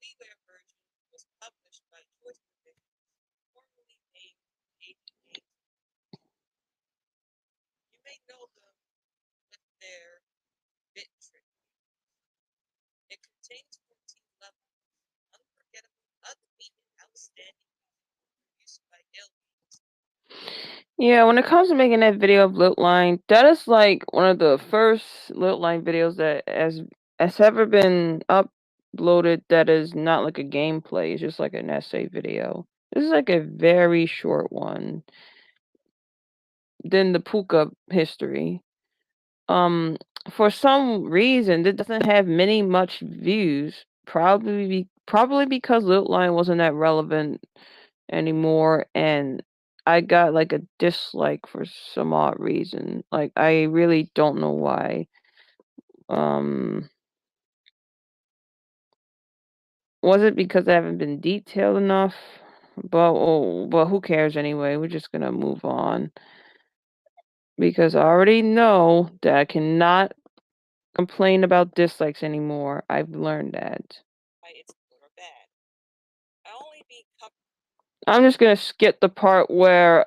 freeware version was published by Choice Provisions, formerly named Agent Games. You may know them with their bit trick. It contains 14 levels, unforgettable, upbeat, and outstanding music produced by Elvis. Yeah, when it comes to making that video of Line, that is like one of the first Line videos that has ever been uploaded that is not like a gameplay, it's just like an essay video. This is like a very short one than the Puka history. Um, for some reason, it doesn't have many much views. Probably because Line wasn't that relevant anymore, and I got like a dislike for some odd reason. Like I really don't know why. Um, was it because I haven't been detailed enough? But who cares anyway? We're just gonna move on because I already know that I cannot complain about dislikes anymore. I've learned that. Why it's good or bad. I only be I'm just gonna skip the part where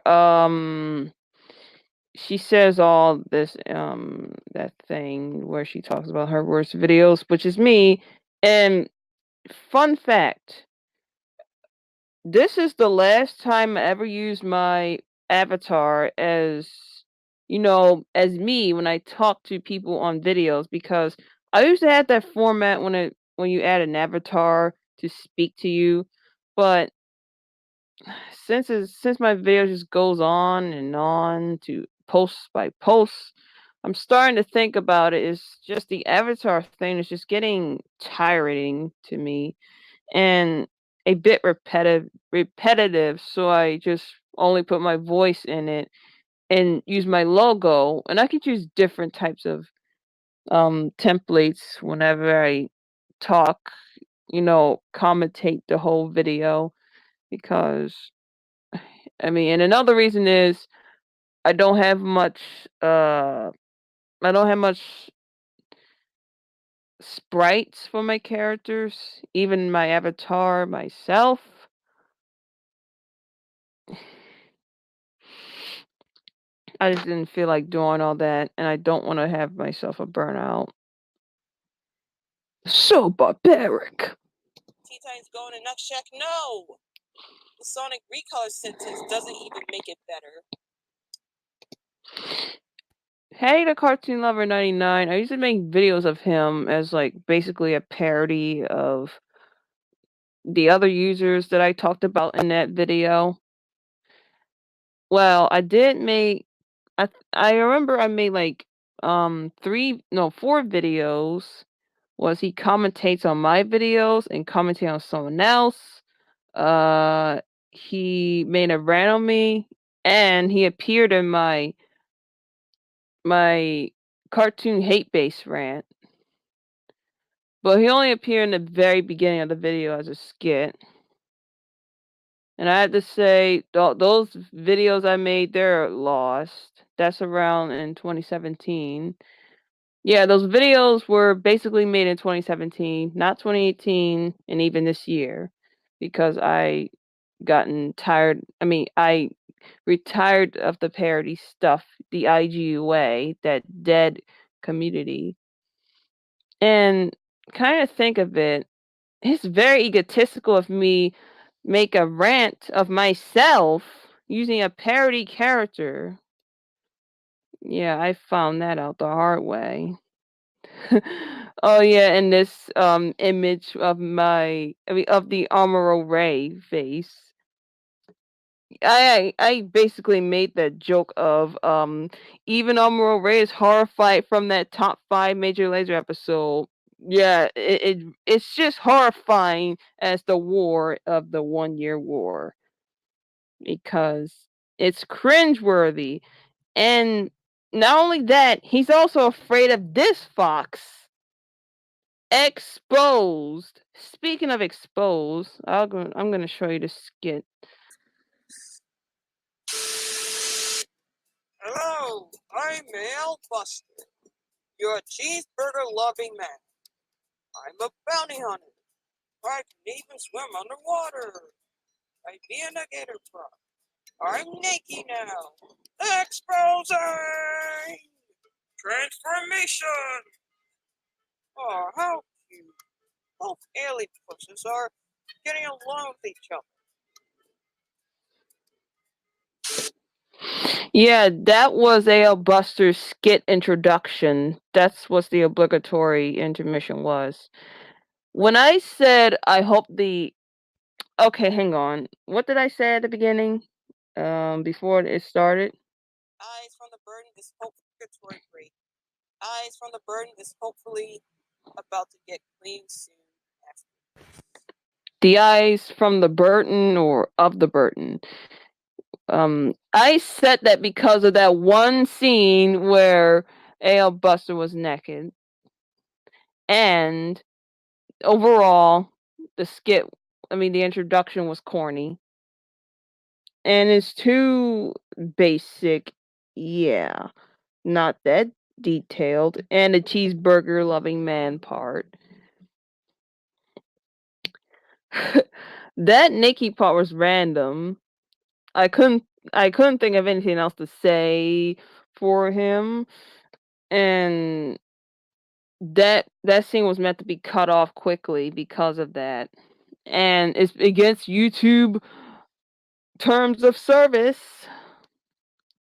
she says all this that thing where she talks about her worst videos, which is me. And fun fact, this is the last time I ever used my avatar as as me when I talk to people on videos, because I used to have that format when you add an avatar to speak to you, but since my video just goes on and on to post by post, I'm starting to think about it. It's just the avatar thing is just getting tiring to me and a bit repetitive. So I just only put my voice in it and use my logo, and I could use different types of templates whenever I talk, commentate the whole video, because I mean, and another reason is I don't have much uh I don't have much sprites for my characters, even my avatar myself. I just didn't feel like doing all that, and I don't want to have myself a burnout. So barbaric. Teen Titans Go in a Nutshell. No! The Sonic Recolor sentence doesn't even make it better. Hey, the Cartoon Lover 99. I used to make videos of him as like basically a parody of the other users that I talked about in that video. Well, I did make I remember I made like 4 videos. Was he commentates on my videos and commentate on someone else. Uh he made a rant on me, and he appeared in my cartoon hate base rant. But he only appeared in the very beginning of the video as a skit. And I had to say, those videos I made, they're lost. That's around in 2017. Yeah, those videos were basically made in 2017, not 2018, and even this year, because gotten tired. I mean, I retired of the parody stuff, the IGUA, that dead community. And kind of think of it, it's very egotistical of me make a rant of myself using a parody character. Yeah, I found that out the hard way. Oh yeah, and this image of of the Amuro Ray face. I basically made the joke of even Amuro Ray is horrified from that top 5 Major Lazer episode. Yeah, it's just horrifying as the war of the 1 year war, because it's cringeworthy. And not only that, he's also afraid of this fox. Exposed. Speaking of exposed, I'm gonna show you the skit. Hello, I'm Al Buster. You're a cheeseburger loving man. I'm a bounty hunter. I can even swim underwater. I'd be an alligator frog. I'm naked now. Exposing! Transformation! Oh, how cute. Both alien pusses are getting along with each other. Yeah, that was A.L. Buster's skit introduction. That's what the obligatory intermission was. When I said I hope the... Okay, hang on. What did I say at the beginning? Before it started? Eyes from the burden is hopefully great. Eyes from the burden is hopefully about to get clean soon after. The eyes from the Burton or of the Burton. I said that because of that one scene where A.L. Buster was naked. And overall, the introduction was corny. And it's too basic. Yeah. Not that detailed. And the cheeseburger loving man part. That Nikki part was random. I couldn't think of anything else to say for him. And that scene was meant to be cut off quickly because of that. And it's against YouTube terms of service,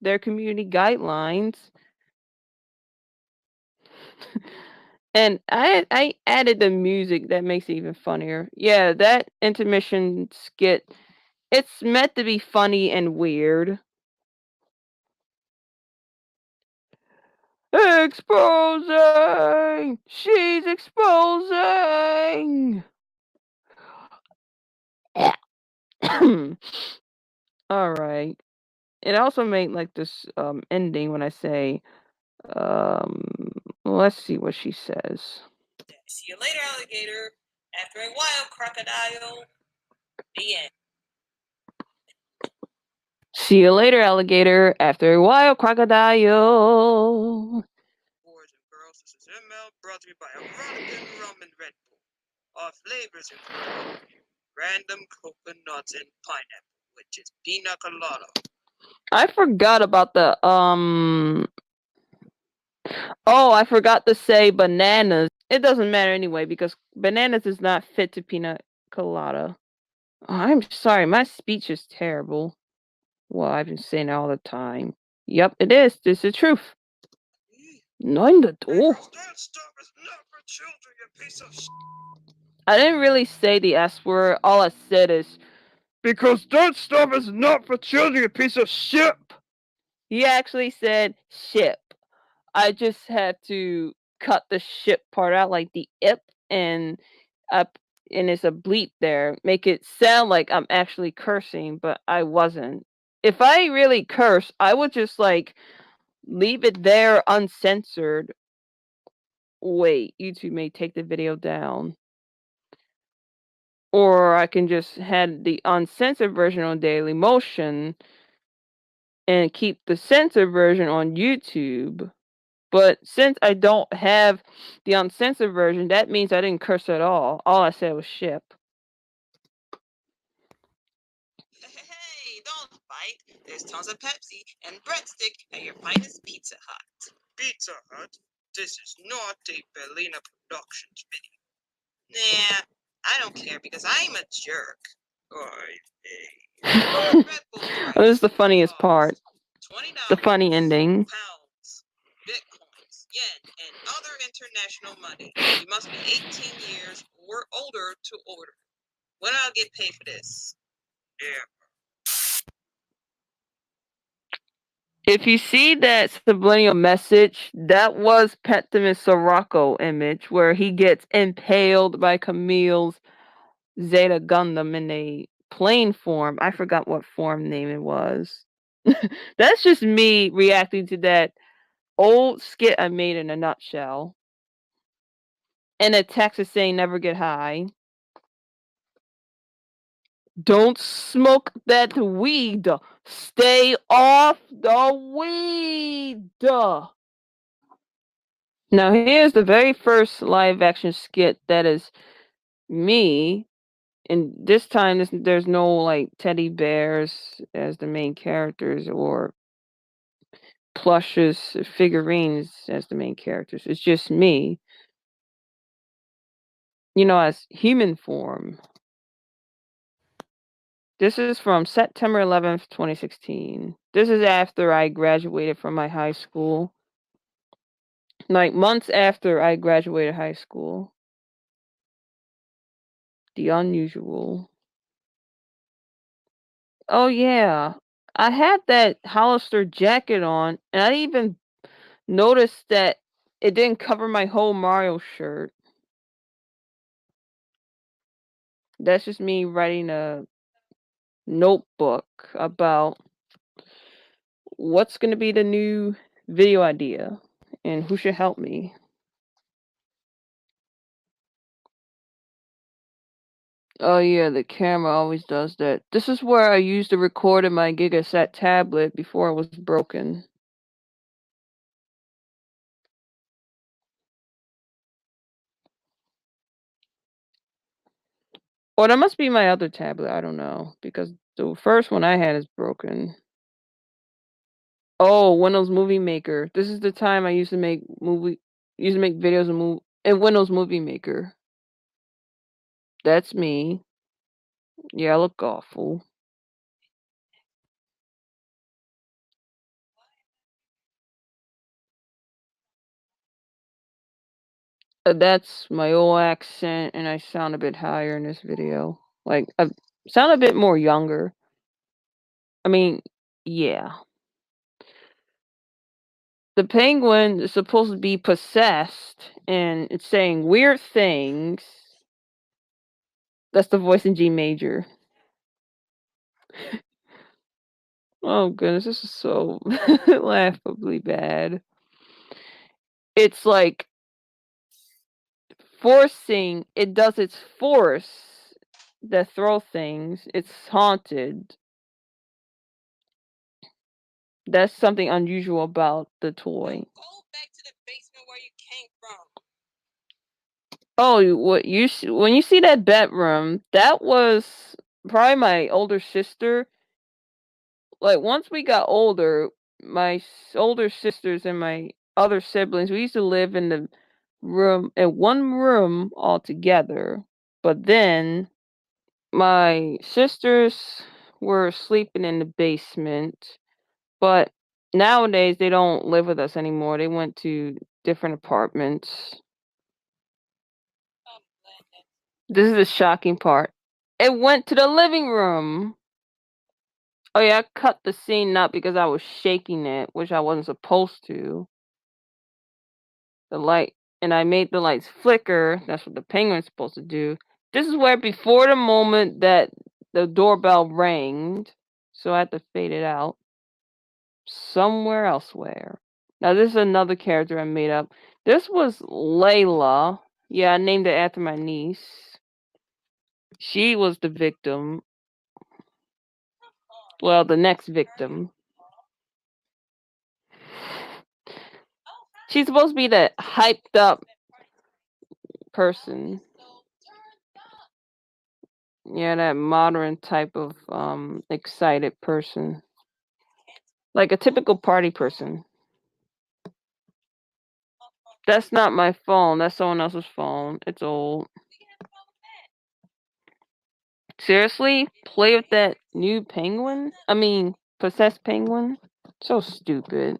their community guidelines. And I added the music that makes it even funnier. Yeah, that intermission skit, it's meant to be funny and weird. Exposing! She's exposing! Alright. It also made like this ending when I say, let's see what she says. See you later, alligator. After a while, crocodile. The end. See you later, alligator. After a while, crocodile. Boys and girls, this is ML brought to you by Erotic Rum and Red Bull. Our flavors include random coconuts and pineapple, which is pina colada. I forgot about the Oh, I forgot to say bananas. It doesn't matter anyway because bananas is not fit to pina colada. Oh, I'm sorry, my speech is terrible. Well, I've been saying it all the time. Yep, it is. This is the truth. Nein, the door. I didn't really say the S word. All I said is, because that stuff is not for children, you piece of shit. He actually said ship. I just had to cut the ship part out, like the ip, and it's a bleep there. Make it sound like I'm actually cursing, but I wasn't. If I really curse, I would just like leave it there uncensored. Wait, YouTube may take the video down. Or I can just have the uncensored version on Daily Motion and keep the censored version on YouTube. But since I don't have the uncensored version, that means I didn't curse at all. All I said was ship. Hey, don't fight. There's tons of Pepsi and breadstick at your finest Pizza Hut. Pizza Hut? This is not a Bellina Productions video. Nah, I don't care because I'm a jerk. This is the funniest part. The funny ending. Pounds, bitcoins, yen, and other international money. You must be 18 years or older to order. When I'll get paid for this? Yeah. If you see that subliminal message, that was Petimus Sirocco image where he gets impaled by Camille's Zeta Gundam in a plane form. I forgot what form name it was. That's just me reacting to that old skit I made in a nutshell. And a text is saying never get high. Don't smoke that weed. Stay off the weed. Now here's the very first live action skit that is me and this time there's no like teddy bears as the main characters or plushes, figurines as the main characters. It's just me, as human form. This is from September 11th, 2016. This is after I graduated from my high school. Like months after I graduated high school. The unusual. Oh yeah. I had that Hollister jacket on, and I didn't even notice that it didn't cover my whole Mario shirt. That's just me writing a notebook about what's going to be the new video idea and who should help me. Oh yeah, the camera always does that. This is where I used to record in my Gigaset tablet before it was broken. Or that must be my other tablet, I don't know, because the first one I had is broken. Oh, Windows Movie Maker. This is the time I used to make videos in Windows Movie Maker. That's me. Yeah, I look awful. That's my old accent, and I sound a bit higher in this video. Like, I sound a bit more younger. I mean, yeah. The penguin is supposed to be possessed, and it's saying weird things. That's the voice in G major. Oh goodness, this is so laughably bad. It's like forcing, it does its force that throw things. It's haunted. That's something unusual about the toy. Go back to the basement where you came from. Oh, when you see that bedroom, that was probably my older sister. Like once we got older, my older sisters and my other siblings, we used to live in the room in one room all together. But then my sisters were sleeping in the basement, but nowadays they don't live with us anymore. They went to different apartments. This is the shocking part. It went to the living room. Oh yeah, I cut the scene not because I was shaking it, which I wasn't supposed to. The light, and I made the lights flicker. That's what the penguin's supposed to do. This is where before the moment that the doorbell rang, so I had to fade it out. Somewhere elsewhere. Now this is another character I made up. This was Layla. Yeah, I named it after my niece. She was the victim. Well, the next victim. She's supposed to be the hyped up person. Yeah, that modern type of excited person. Like a typical party person. That's not my phone. That's someone else's phone. It's old. Seriously? Play with that new penguin? I mean, possessed penguin? So stupid.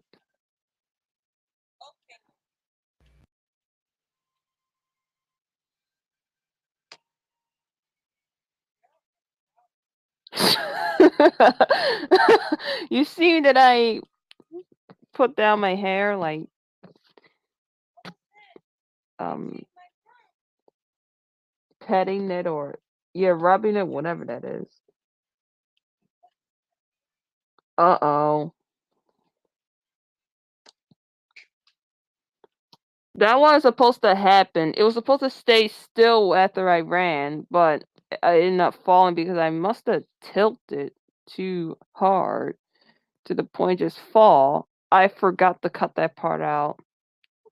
You see that I put down my hair like um petting it or yeah, rubbing it, whatever that is. Uh-oh. That wasn't supposed to happen. It was supposed to stay still after I ran, but I ended up falling because I must have tilted too hard to the point just fall. I forgot to cut that part out.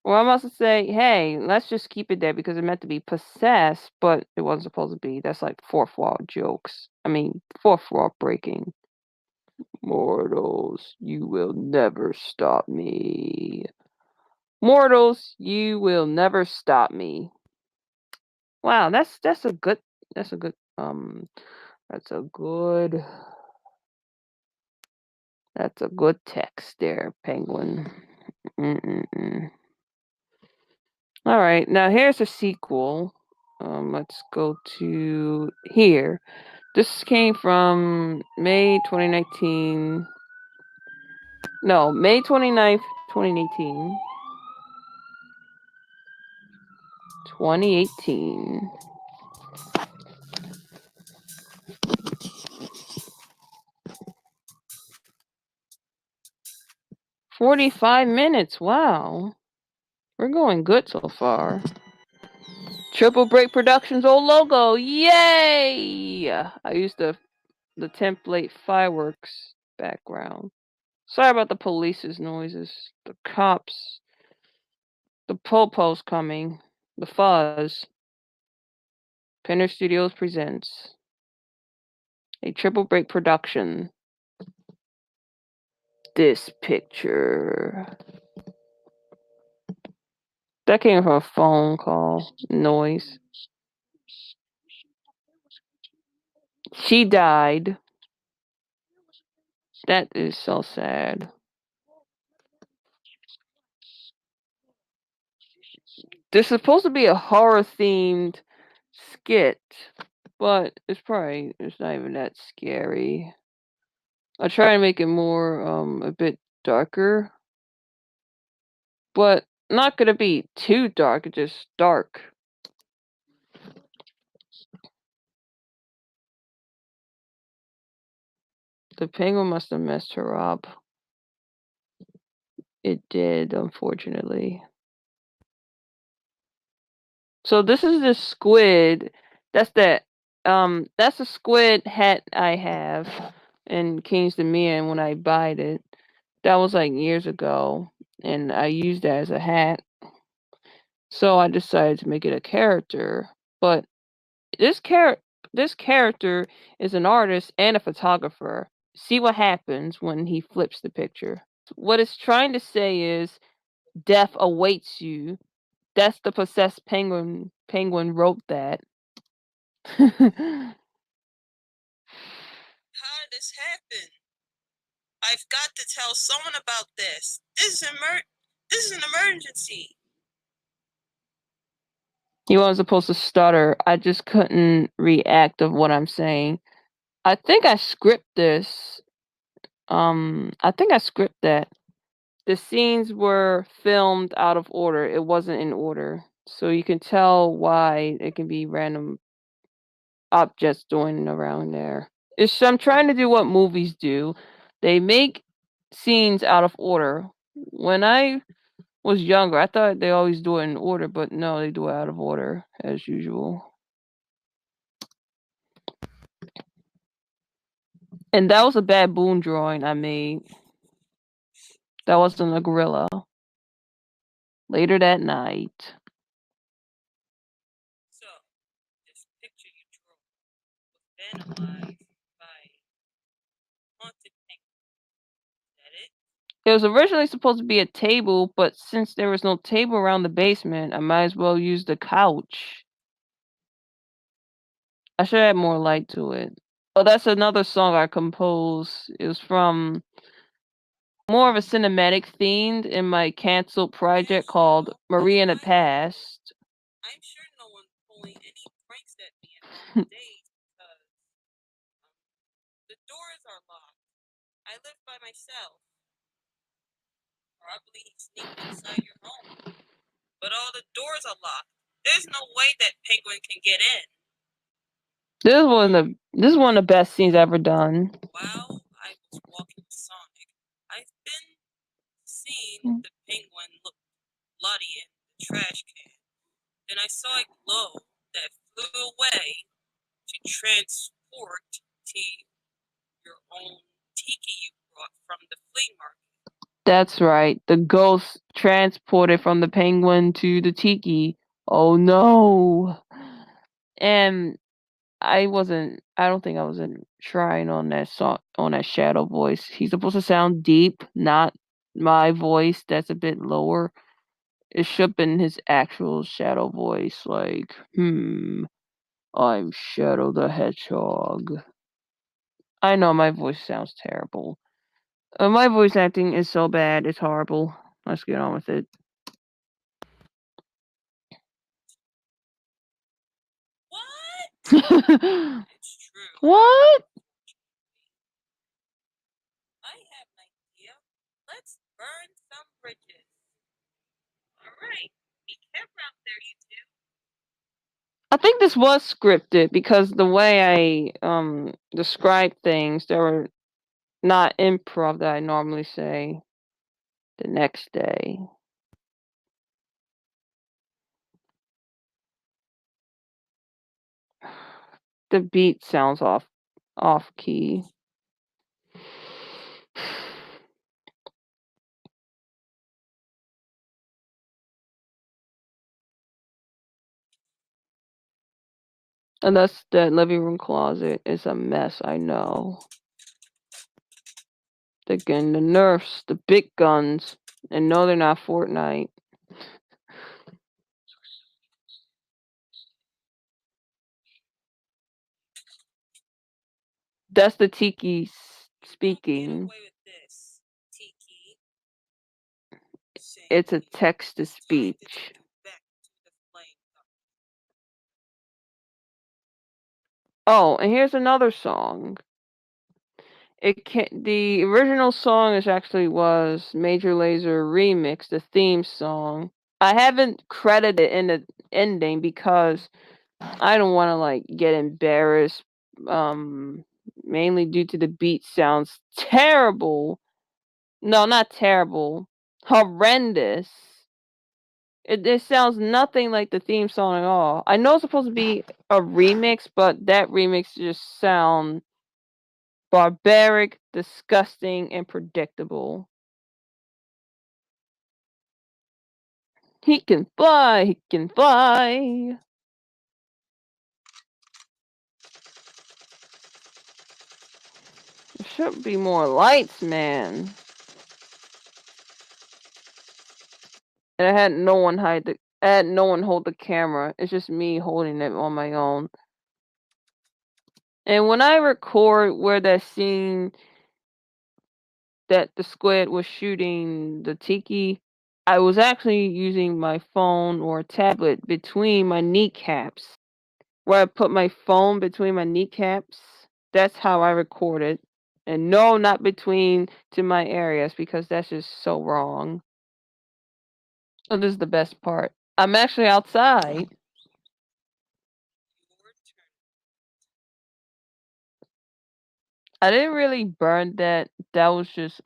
Well, I'm about to say, hey, let's just keep it there because it meant to be possessed, but it wasn't supposed to be. That's like fourth wall jokes. I mean, fourth wall breaking. Mortals, you will never stop me. Mortals, you will never stop me. Wow, that's a good that's a good that's a good that's a good text there, Penguin. Mm-mm-mm. All right, now here's a sequel. Let's go to here. This came from May 2019. No, May 29th, 2018. 2018. 45 minutes. Wow. We're going good so far. Triple Break Productions old logo. Yay! I used the template fireworks background. Sorry about the police's noises. The cops. The po-po's coming. The fuzz. Penner Studios presents a Triple Break production. This picture. That came from a phone call noise. She died. That is so sad. There's supposed to be a horror themed skit, but it's not even that scary. I try to make it more a bit darker, but not gonna be too dark, it's just dark. The penguin must have messed her up. It did, unfortunately. So this is the squid. That's the squid hat I have in King's Dominion when I bought it. That was like years ago, and I used that as a hat. So I decided to make it a character. But this character is an artist and a photographer. See what happens when he flips the picture. What it's trying to say is death awaits you. That's the possessed penguin. Penguin wrote that. How did this happen? I've got to tell someone about this. This is an emergency. He wasn't supposed to stutter. I just couldn't react of what I'm saying. I think I script this. I think I script that. The scenes were filmed out of order. It wasn't in order. So you can tell why it can be random objects doing around there. I'm trying to do what movies do. They make scenes out of order. When I was younger, I thought they always do it in order, but no, they do it out of order as usual. And that was a baboon drawing I made. That wasn't a gorilla. Later that night. So, this picture you drew was vandalized by haunted penguin. Is that it? It was originally supposed to be a table, but since there was no table around the basement, I might as well use the couch. I should add more light to it. Oh, that's another song I composed. It was from more of a cinematic themed in my canceled project called Marie in the Past. I'm sure no one's pulling any pranks at me in all days because the doors are locked. I live by myself. Probably he sneaked inside your home. But all the doors are locked. There's no way that penguin can get in. This is one of the best scenes I've ever done. While I was walking with Sonic, I've been seeing the penguin look bloody in the trash can. Then I saw a glow that flew away to transport to your own tiki you brought from the flea market. That's right. The ghost transported from the penguin to the tiki. Oh no. And I don't think I wasn't trying on that song on that shadow voice. He's supposed to sound deep, not my voice that's a bit lower. It should have been his actual shadow voice, like, I'm Shadow the Hedgehog. I know my voice sounds terrible. My voice acting is so bad, it's horrible. Let's get on with it. What? It's true. What? I have an idea. Let's burn some bridges. Alright, be careful out there, you two. I think this was scripted because the way I describe things, there were not improv that I normally say the next day. The beat sounds off key. And that's that living room closet is a mess, I know. Again, the Nerfs, the big guns, and no, they're not Fortnite. That's the Tiki speaking. Away with this, Tiki. It's a text to speech. Oh, and here's another song. The original song was Major Lazer remix, the theme song. I haven't credited in the ending because I don't want to like get embarrassed. Mainly due to the beat sounds terrible. No, not terrible. Horrendous. It sounds nothing like the theme song at all. I know it's supposed to be a remix, but that remix just sounds barbaric, disgusting, and predictable. He can fly, he can fly. There should be more lights, man. And I had no one hold the camera. It's just me holding it on my own. And when I record where that scene that the squid was shooting the tiki, I was actually using my phone or tablet between my kneecaps. Where I put my phone between my kneecaps. That's how I record it. And no, not between to my areas because that's just so wrong. Oh, this is the best part. I'm actually outside. I didn't really burn that. That was just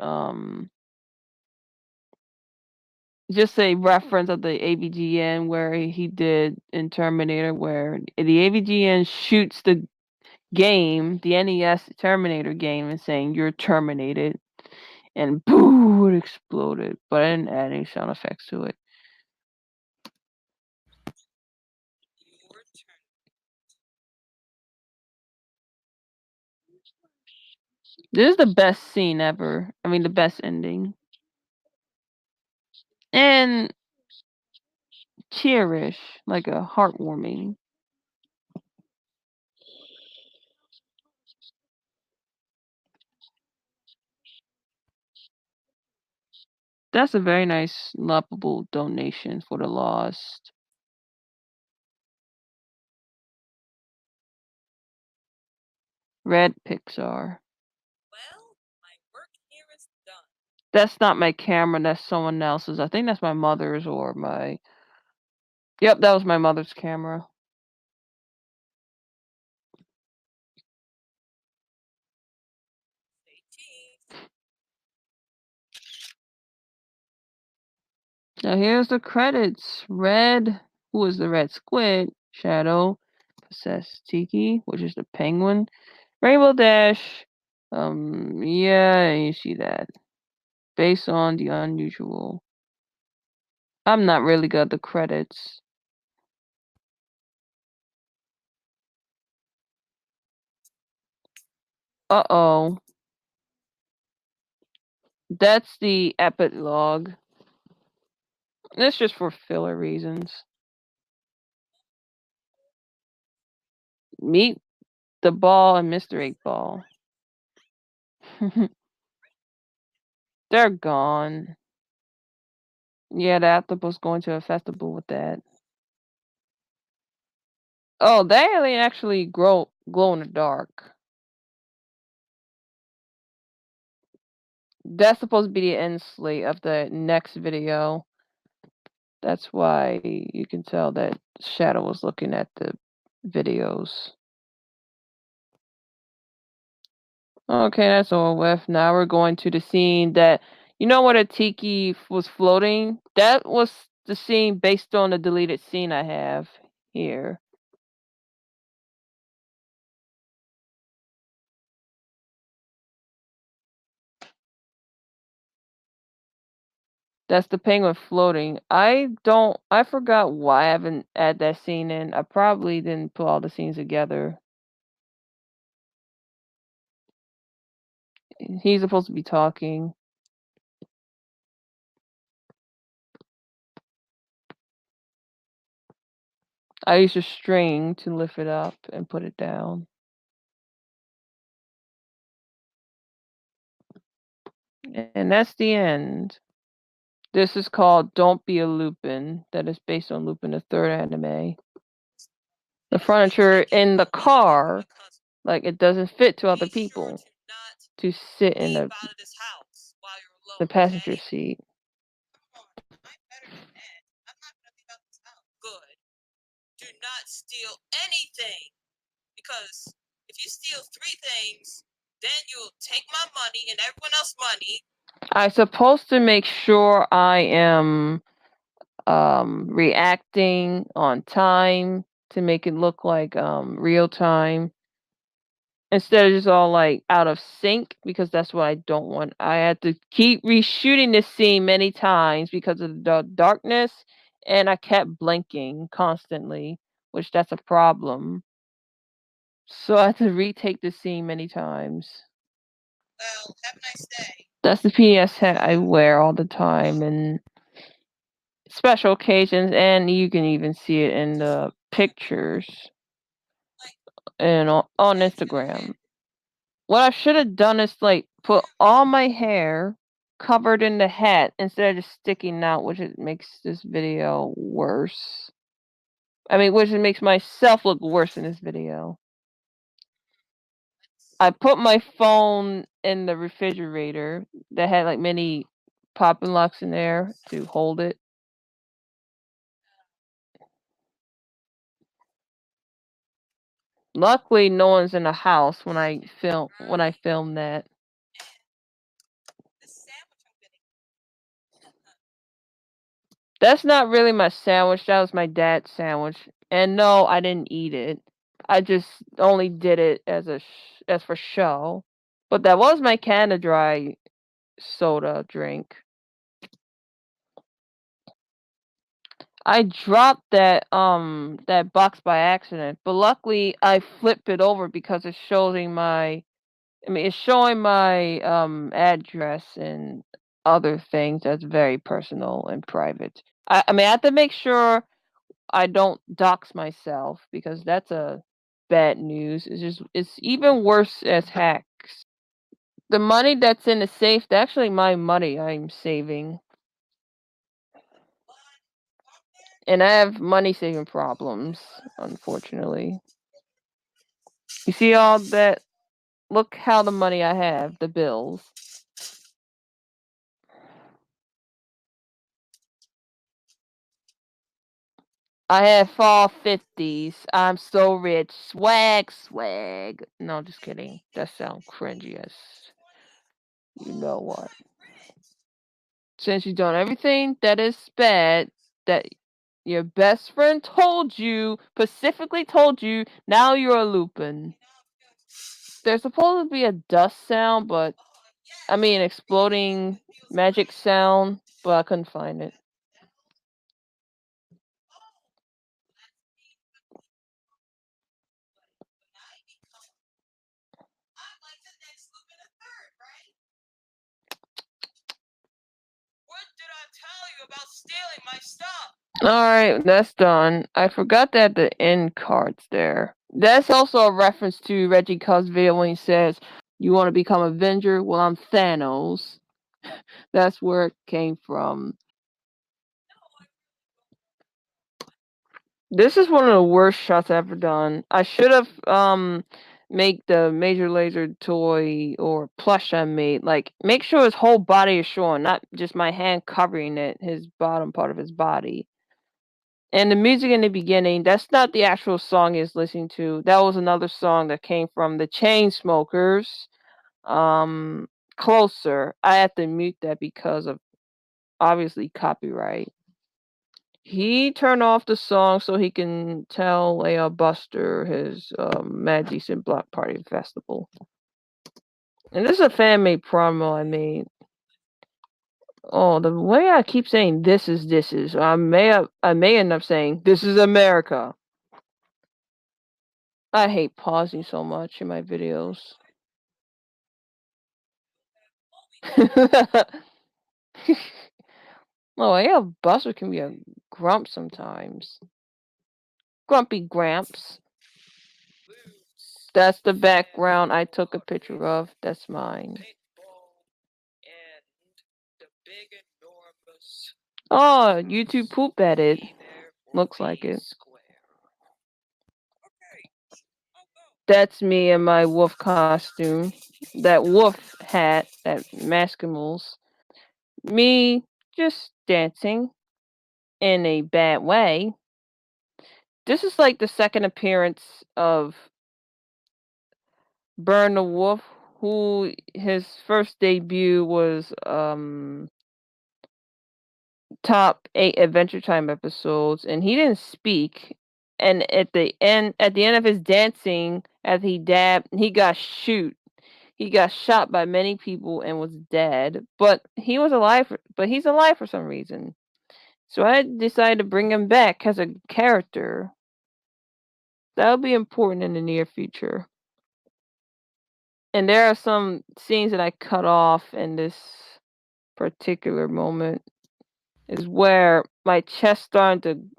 a reference of the AVGN where he did in Terminator, where the AVGN shoots the game, the NES Terminator game, and saying you're terminated, and boo, it exploded. But I didn't add any sound effects to it. This is the best scene ever. I mean, the best ending. And cheerish, like a heartwarming. That's a very nice, lovable donation for the lost. Red Pixar. Well, my work here is done. That's not my camera, that's someone else's. I think that's my mother's or my... Yep, that was my mother's camera. Now here's the credits. Red, who is the red squid? Shadow, Possessed Tiki, which is the penguin. Rainbow Dash, yeah, you see that. Based on the unusual. I'm not really good at the credits. Uh-oh. That's the epilogue. That's just for filler reasons. Meet the Ball and Mr. 8-Ball. They're gone. Yeah, the octopus going to a festival with that. Oh, they actually glow in the dark. That's supposed to be the end slate of the next video. That's why you can tell that Shadow was looking at the videos. Okay, that's all with. Now we're going to the scene that, you know what, a tiki was floating? That was the scene based on the deleted scene I have here. That's the penguin floating. I forgot why I haven't added that scene in. I probably didn't put all the scenes together. He's supposed to be talking. I used a string to lift it up and put it down. And that's the end. This is called Don't Be a Lupin. That is based on Lupin the Third anime. The furniture in the car, like, it doesn't fit to other people to sit in the passenger seat. Good. Do not steal anything, because if you steal 3 things, then you'll take my money and everyone else's money. I'm supposed to make sure I am reacting on time to make it look like real time, instead of just all like out of sync, because that's what I don't want. I had to keep reshooting this scene many times because of the darkness, and I kept blinking constantly, which that's a problem. So I had to retake the scene many times. Well, have a nice day. That's the PS hat I wear all the time and special occasions, and you can even see it in the pictures and on Instagram. What I should have done is like put all my hair covered in the hat instead of just sticking out, which it makes this video worse. I mean, which it makes myself look worse in this video. I put my phone in the refrigerator that had like many pop and locks in there to hold it. Luckily, no one's in the house when I film that. That's not really my sandwich. That was my dad's sandwich. And no, I didn't eat it. I just only did it as for show. But that was my Canada Dry soda drink. I dropped that box by accident, but luckily I flipped it over because it's showing my address and other things that's very personal and private. I mean, I have to make sure I don't dox myself, because that's a bad news. It's even worse as hacks. The money that's in the safe, that's actually my money I'm saving. And I have money saving problems, unfortunately. You see all that? Look how the money I have, the bills. I have all 50s. I'm so rich. Swag, swag. No, just kidding. That sounds cringy as you know what. Since you've done everything that is bad, that your best friend told you, specifically told you, now you're a Lupin. There's supposed to be a dust sound, but I mean, exploding magic sound, but I couldn't find it. What did I tell you about stealing my stuff? Alright, that's done. I forgot that the end card's there. That's also a reference to Reggie Cub's video when he says, "You want to become Avenger? Well, I'm Thanos." That's where it came from. This is one of the worst shots I've ever done. I should have make the Major Lazer toy or plush I made, like, make sure his whole body is showing, not just my hand covering it, his bottom part of his body. And the music in the beginning, that's not the actual song he's listening to. That was another song that came from the Chainsmokers. Closer. I have to mute that because of obviously copyright. He turned off the song so he can tell Buster his Mad Decent Block Party Festival. And this is a fan made promo I made. Oh, the way I keep saying this is, I may end up saying this is America. I hate pausing so much in my videos. Oh, Buster can be a grump sometimes. Grumpy Gramps. That's the background I took a picture of. That's mine. And the big enormous Oh, YouTube poop at it. Looks like it. That's me in my wolf costume. That wolf hat, that Maskimals. Me just dancing in a bad way. This is like the second appearance of Burn the Wolf, who his first debut was top 8 Adventure Time episodes, and he didn't speak. And at the end of his dancing, as he dabbed, he got shoot. He got shot by many people and was dead, but he was alive. But he's alive for some reason. So I decided to bring him back as a character. That'll be important in the near future. And there are some scenes that I cut off in this particular moment. Is where my chest starting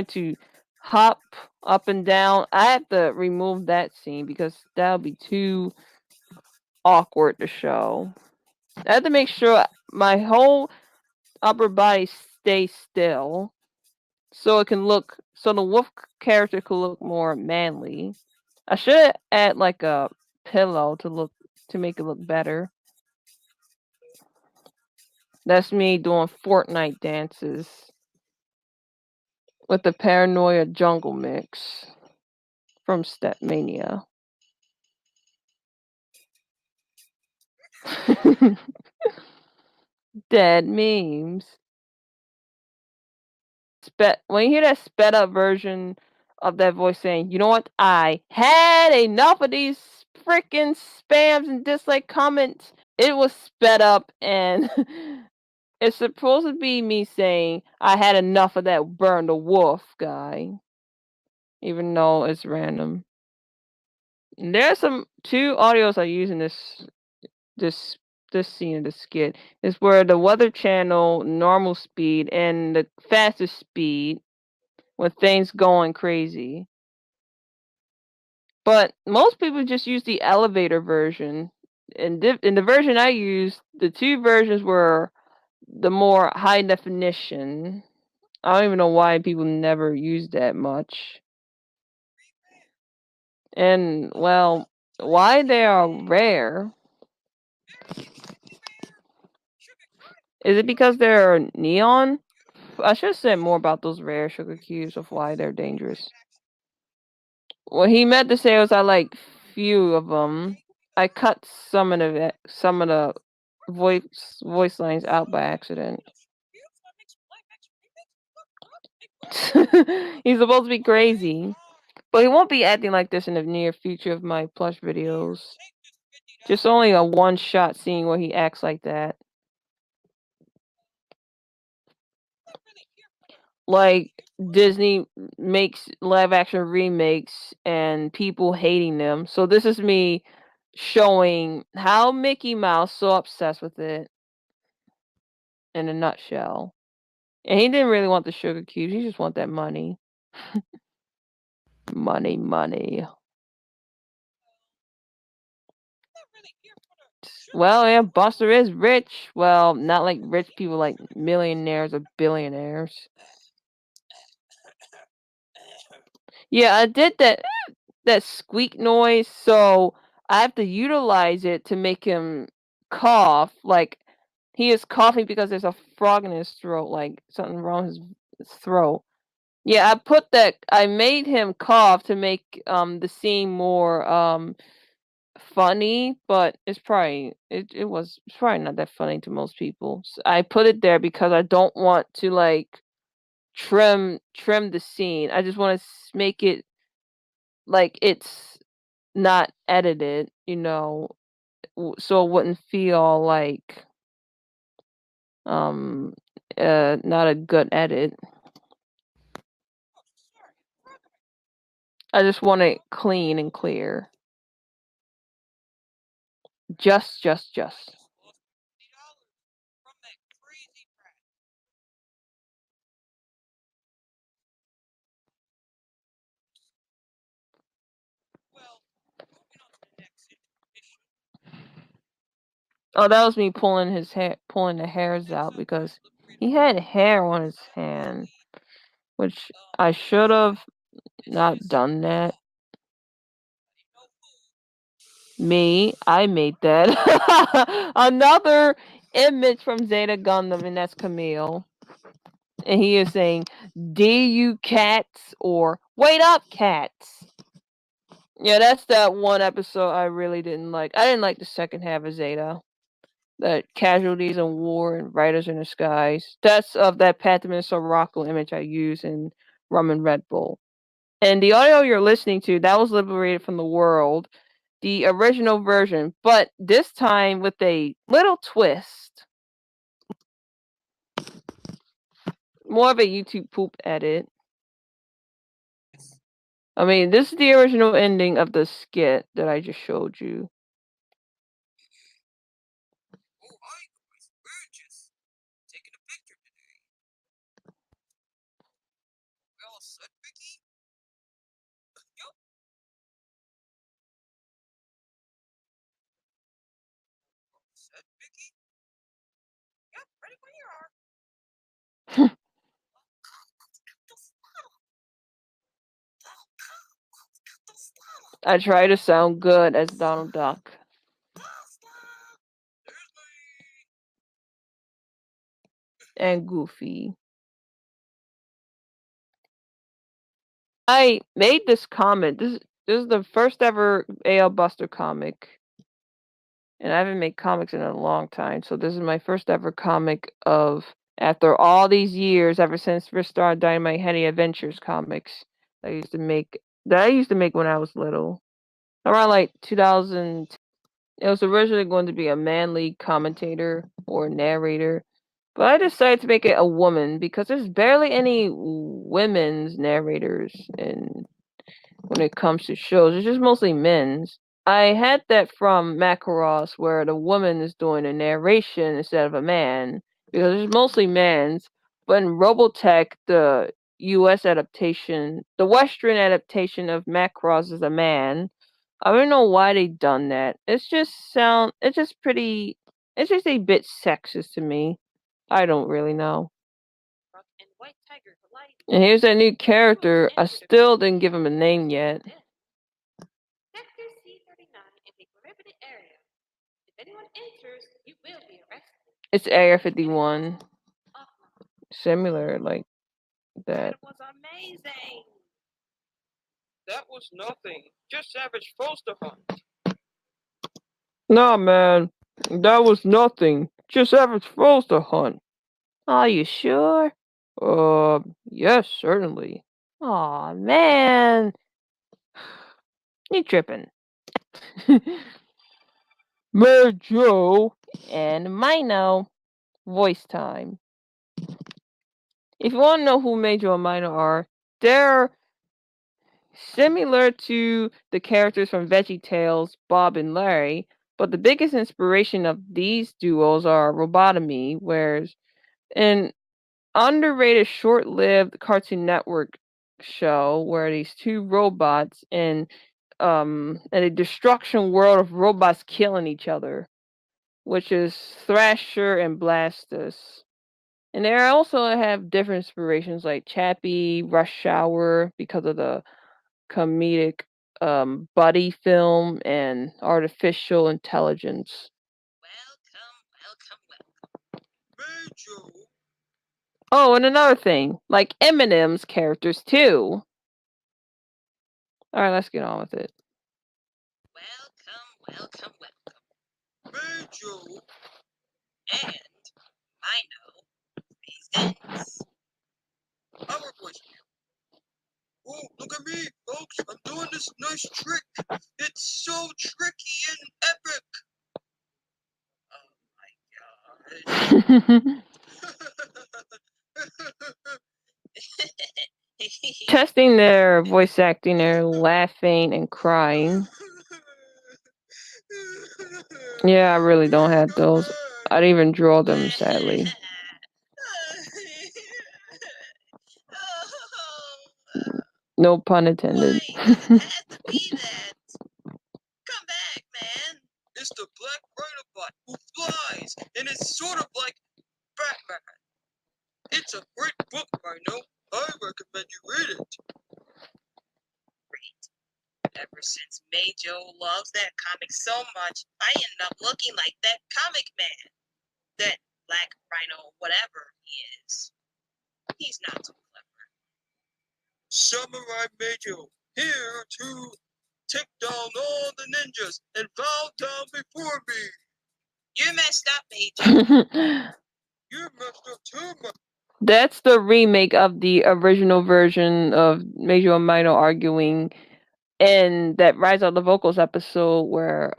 to hop up and down. I have to remove that scene because that'll be too awkward to show. I have to make sure my whole upper body stays still so the wolf character could look more manly. I should add like a pillow to make it look better. That's me doing Fortnite dances with the Paranoia Jungle mix from Stepmania. Dead memes. When you hear that sped up version of that voice saying, "You know what? I had enough of these freaking spams and dislike comments." It was sped up and it's supposed to be me saying, "I had enough of that Burn the Wolf guy." Even though it's random. And there are some 2 audios I use in this scene of the skit is where the Weather Channel normal speed and the fastest speed when things going crazy. But most people just use the elevator version. And in the version I used, the 2 versions were the more high definition. I don't even know why people never use that much. And well, why they are rare. Is it because they're neon? I should have said more about those rare sugar cubes of why they're dangerous. What he meant to say was I like few of them. I cut some of the voice lines out by accident. He's supposed to be crazy, but he won't be acting like this in the near future of my plush videos. Just only a one-shot scene where he acts like that. Like, Disney makes live-action remakes and people hating them. So this is me showing how Mickey Mouse so obsessed with it in a nutshell. And he didn't really want the sugar cubes. He just want that money. Money, money. Well, yeah, Buster is rich. Well, not like rich people, like millionaires or billionaires. Yeah, I did that squeak noise, so I have to utilize it to make him cough. Like, he is coughing because there's a frog in his throat, like something wrong with his throat. Yeah, I made him cough to make the scene more funny, but it's probably not that funny to most people. So I put it there because I don't want to like trim the scene. I just want to make it like it's not edited, so it wouldn't feel like um not a good edit. I just want it clean and clear. Just. Oh, that was me pulling the hairs out because he had hair on his hand, which I should have not done that. Me, I made that. Another image from Zeta Gundam, and that's Camille. And he is saying, "D you cats," or "Wait up, cats." Yeah, that's that one episode I really didn't like. I didn't like the second half of Zeta. That casualties and war and riders in the skies. That's of that Patamin Sorako image I use in Rum and Red Bull. And the audio you're listening to, that was liberated from the world, the original version, but this time with a little twist. More of a YouTube poop edit. I mean, this is the original ending of the skit that I just showed you. I try to sound good as Donald Duck. And Goofy. I made this comic. This is the first ever AL Buster comic. And I haven't made comics in a long time, so this is my first ever comic of after all these years, ever since first started Dynamite Henny Adventures comics that I used to make when I was little. Around like 2010. It was originally going to be a manly commentator or narrator, but I decided to make it a woman because there's barely any women's narrators in when it comes to shows. It's just mostly men's. I had that from Macross, where the woman is doing a narration instead of a man, because it's mostly men's. But in Robotech, the U.S. adaptation, the Western adaptation of Macross is a man. I don't know why they done that. It's just a bit sexist to me. I don't really know. And here's that new character. I still didn't give him a name yet. Sector C39 is a prohibited area. If anyone enters, you will be arrested. It's Area 51. Similar like that. That was amazing. That was nothing. Just average poster hunt. Nah, man. That was nothing. Just average poster hunt. Are you sure? Yes, certainly. Aw, man. You tripping. Mojo and Mino. Voice time. If you want to know who Major and Minor are, they're similar to the characters from VeggieTales, Bob and Larry, but the biggest inspiration of these duos are Robotomy, whereas an underrated short-lived Cartoon Network show where these two robots in a destruction world of robots killing each other, which is Thrasher and Blastus. And they also have different inspirations like Chappie, Rush Hour because of the comedic buddy film and artificial intelligence. Welcome. Major. Oh, and another thing, like Eminem's characters too. Alright, let's get on with it. Welcome. Major and Mino presents our voicemail. Oh, look at me, folks. I'm doing this nice trick. It's so tricky and epic. Oh my gosh. Testing their voice acting, they're laughing and crying. Yeah, I really don't have those. I'd even draw them, sadly. No pun intended. Why does it have to be that? Come back, man. It's the Black Rhinobot who flies, and it's sort of like Batman. It's a great book, Rhino. I recommend you read it. Great. Ever since Majo loves that comic so much, I end up looking like that comic man. That Black Rhino, whatever he is. He's not so clever. Samurai Majo, here to take down all the ninjas and bow down before me. You messed up, Majo. You messed up too much. That's the remake of the original version of Major and Mino arguing in that Rise of the Vocals episode where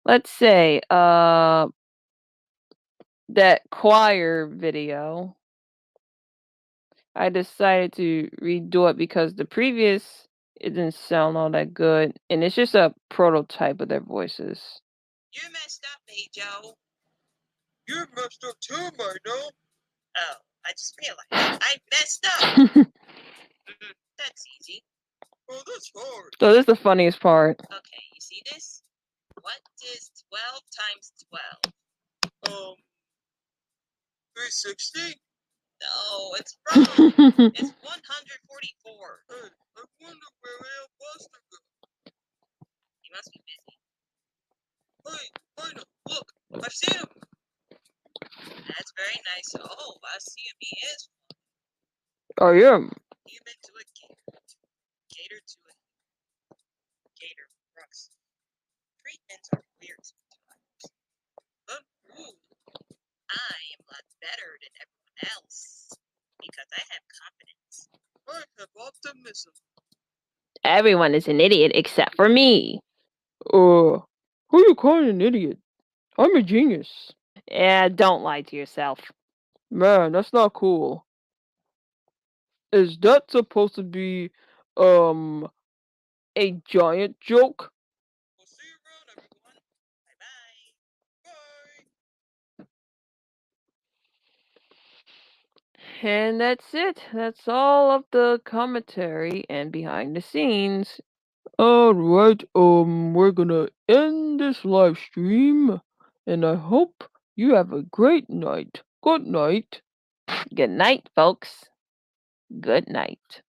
let's say that choir video. I decided to redo it because the previous it didn't sound all that good, and it's just a prototype of their voices. You messed up, Majo. You messed up too, Mino. Oh, I just realized I messed up. That's easy. Oh, that's hard. So this is the funniest part. Okay, you see this? What is 12 times 12? 360? No, it's wrong. It's 144. Hey, I wonder where El Buster goes. He must be busy. Hey, Mino, look, I see him. That's very nice. Oh, I see him. He is. Oh yeah. Human to a gator. Gator to a gator. Rocks. Treatments are weird sometimes. But ooh, I am a lot better than everyone else because I have confidence. I have optimism. Everyone is an idiot except for me. Who you calling an idiot? I'm a genius. Yeah, don't lie to yourself. Man, that's not cool. Is that supposed to be a giant joke? We'll see you around, everyone. Bye-bye. Bye. And that's it. That's all of the commentary and behind the scenes. Alright, we're gonna end this live stream. And I hope you have a great night. Good night. Good night, folks. Good night.